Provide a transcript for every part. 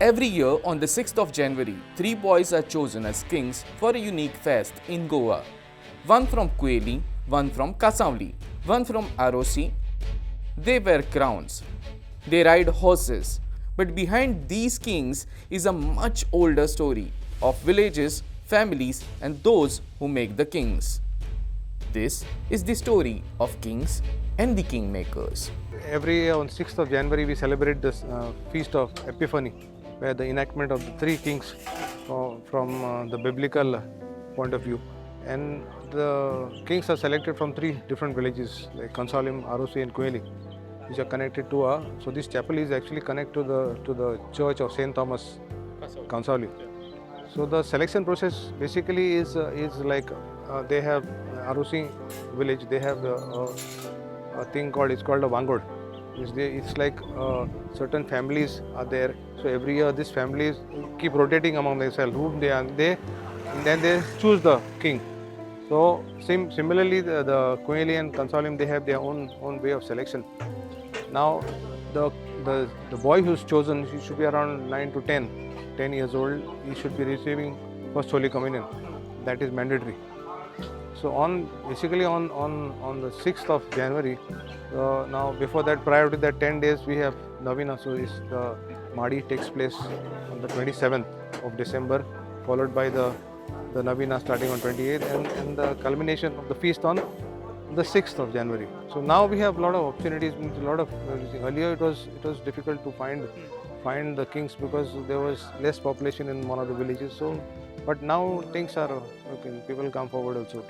Every year on the 6th of January, 3 boys are chosen as kings for a unique fest in Goa. One from Cuelim, one from Cansaulim, one from Arrossim. They wear crowns. They ride horses. But behind these kings is a much older story of villages, families, and those who make the kings. This is the story of kings and the kingmakers. Every year on 6th of January we celebrate this feast of Epiphany, where the enactment of the three kings from the biblical point of view. And the kings are selected from three different villages like Cansaulim, Arrossim and Cuelim, which are connected to so this chapel is actually connected to the church of Saint Thomas Cansaulim. So the selection process basically is like they have Arrossim village, they have a thing called a vaangodds. It's like certain families are there. So every year these families keep rotating among themselves whom they are. And then they choose the king. So similarly the Cuelim and Cansaulim, they have their own way of selection. Now the boy who's chosen, he should be around 9 to 10 years old. He should be receiving First Holy Communion. That is mandatory. So basically on the 6th of January, now before that, prior to that 10 days, we have Novena. So the Madi takes place on the 27th of December, followed by the Novena starting on 28th, and the culmination of the feast on the 6th of January. So now we have a lot of opportunities. Earlier it was difficult to find the kings because there was less population in one of the villages. So, but now things are okay. People come forward also.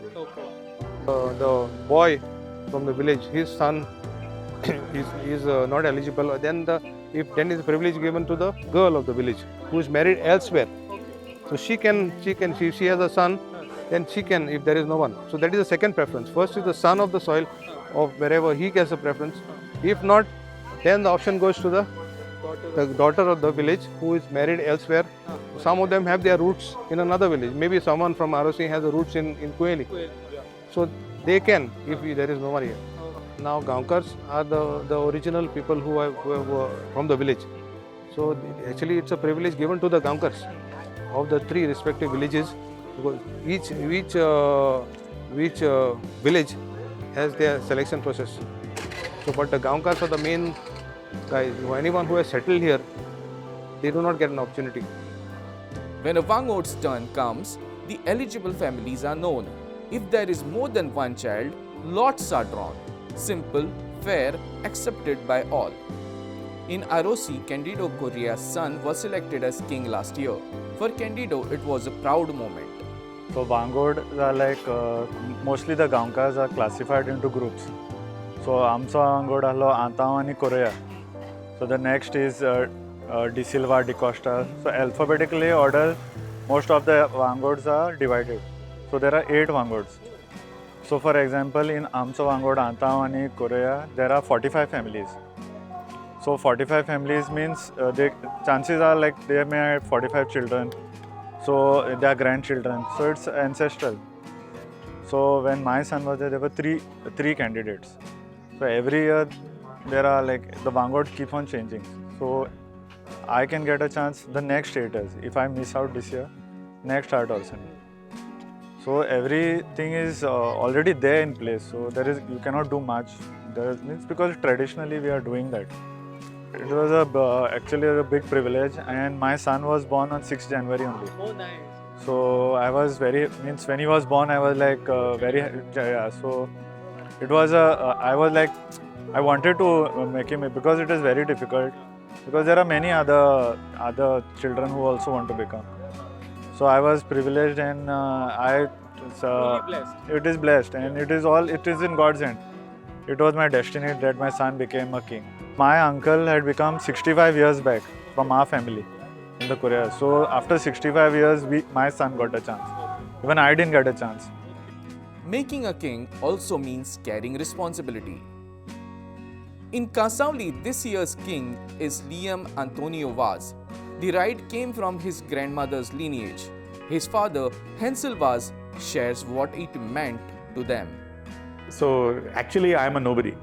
The boy from the village, his son is not eligible. Then is a privilege given to the girl of the village who is married elsewhere. So she has a son, then she can, if there is no one. So that is the second preference. First is the son of the soil of wherever he gets a preference. If not, then the option goes to the daughter of the village who is married elsewhere. Some of them have their roots in another village. Maybe someone from Arrossim has the roots in Cuelim. So they can, if there is no one here. Now Gaonkars are the original people who are from the village. So actually it's a privilege given to the Gaonkars of the three respective villages, because each village has their selection process. So but the Gaonkars are the main guys. Anyone who has settled here, they do not get an opportunity. When a vaangodds turn comes, the eligible families are known. If there is more than one child, lots are drawn. Simple, fair, accepted by all. In Arrossim, Candido Correa's son was selected as king last year. For Candido, it was a proud moment. So vaangodds are like, mostly the Gaonkars are classified into groups. So आमचो vaangod ahlo Antav and Correa. So the next is De Silva, De Costa. So alphabetically order, most of the vaangodds are divided. So there are 8 vaangodds. So for example, in आमचो vaangod Antav and Correa, there are 45 families. So 45 families means chances are like they may have 45 children. So they are grandchildren. So it's ancestral. So when my son was there were three candidates. So every year there are like the vaangodds keep on changing. So I can get a chance the next 8 years. If I miss out this year, next start also. So everything is already there in place. So you cannot do much. It's because traditionally we are doing that. It was actually a big privilege, and my son was born on 6th January only. Oh, nice. So I was when he was born, I was like so it was I was like, I wanted to make him, because it is very difficult, because there are many other children who also want to become. So I was privileged, and it is blessed, and it is in God's hand. It was my destiny that my son became a king. My uncle had become 65 years back from our family in the Korea. So after 65 years, my son got a chance. Even I didn't get a chance. Making a king also means carrying responsibility. In Cansaulim, this year's king is Liam Antonio Vaz. The ride came from his grandmother's lineage. His father, Hansel Vaz, shares what it meant to them. So actually I am a nobody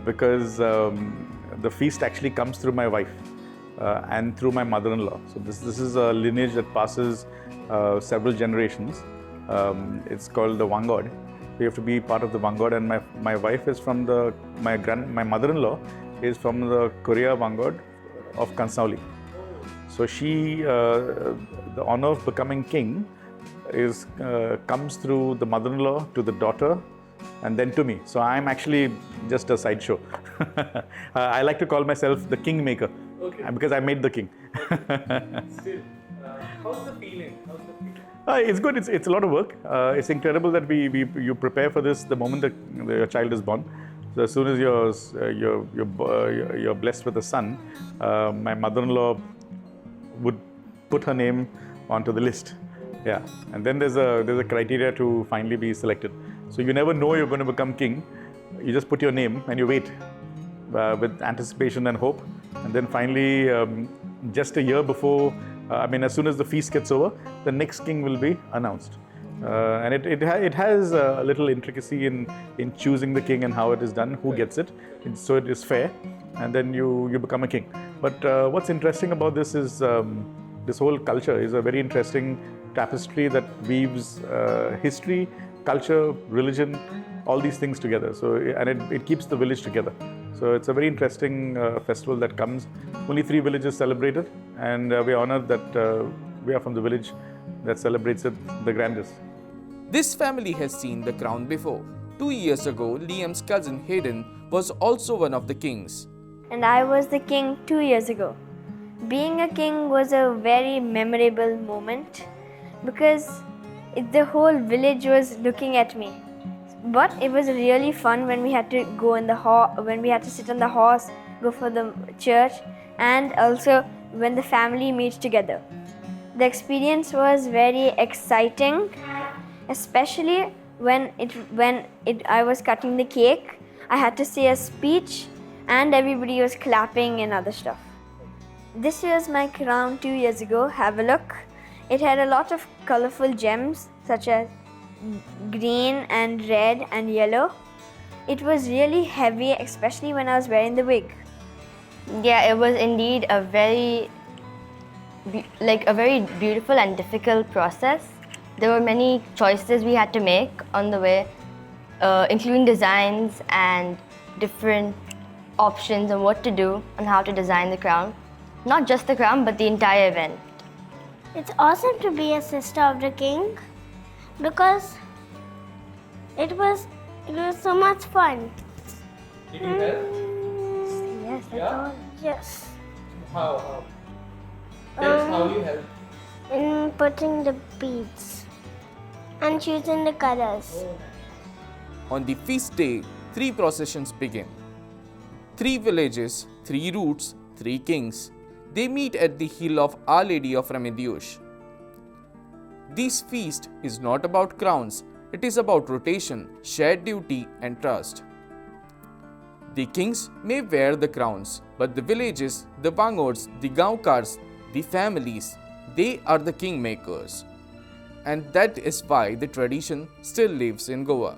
because the feast actually comes through my wife. and through my mother-in-law. So this is a lineage that passes several generations. It's called the vaangod. You have to be part of the vaangod, and my wife is from my mother-in-law is from the Korea vaangod of Cansaulim. So she, the honor of becoming king comes through the mother-in-law to the daughter and then to me. So I'm actually just a sideshow. I like to call myself the Kingmaker because I made the king. Still, how's the feeling? It's good. It's a lot of work. It's incredible that you prepare for this the moment that your child is born. So as soon as you're blessed with a son, my mother-in-law would put her name onto the list. Yeah, and then there's a criteria to finally be selected. So you never know you're going to become king. You just put your name and you wait with anticipation and hope. And then finally, just a year before, as soon as the feast gets over, the next king will be announced. And it has a little intricacy in choosing the king and how it is done, who gets it, so it is fair, and then you become a king. But what's interesting about this is this whole culture is a very interesting tapestry that weaves history, culture, religion, all these things together. So and it keeps the village together. So it's a very interesting festival that comes. Only 3 villages celebrate it, and we are honored that we are from the village that celebrates it the grandest. This family has seen the crown before. 2 years ago, Liam's cousin Hayden was also one of the kings. And I was the king 2 years ago. Being a king was a very memorable moment because the whole village was looking at me. But it was really fun when we had to go in the when we had to sit on the horse, go for the church, and also when the family meets together. The experience was very exciting, especially when I was cutting the cake. I had to say a speech and everybody was clapping and other stuff. This was my crown 2 years ago. Have a look. It had a lot of colorful gems such as green and red and yellow. It was really heavy, especially when I was wearing the wig. Yeah, it was indeed a very beautiful and difficult process. There were many choices we had to make on the way, including designs and different options on what to do and how to design the crown. Not just the crown, but the entire event. It's awesome to be a sister of the king because it was so much fun. Did you help? Yes, Yeah? Yes. How? Tell us how you help. In putting the beads and choosing the colors. On the feast day, 3 processions begin. 3 villages, 3 routes, 3 kings. They meet at the hill of Our Lady of Lineage. This feast is not about crowns, it is about rotation, shared duty and trust. The kings may wear the crowns, but the villages, the vaangodds, the gaonkars, the families, they are the kingmakers. And that is why the tradition still lives in Goa.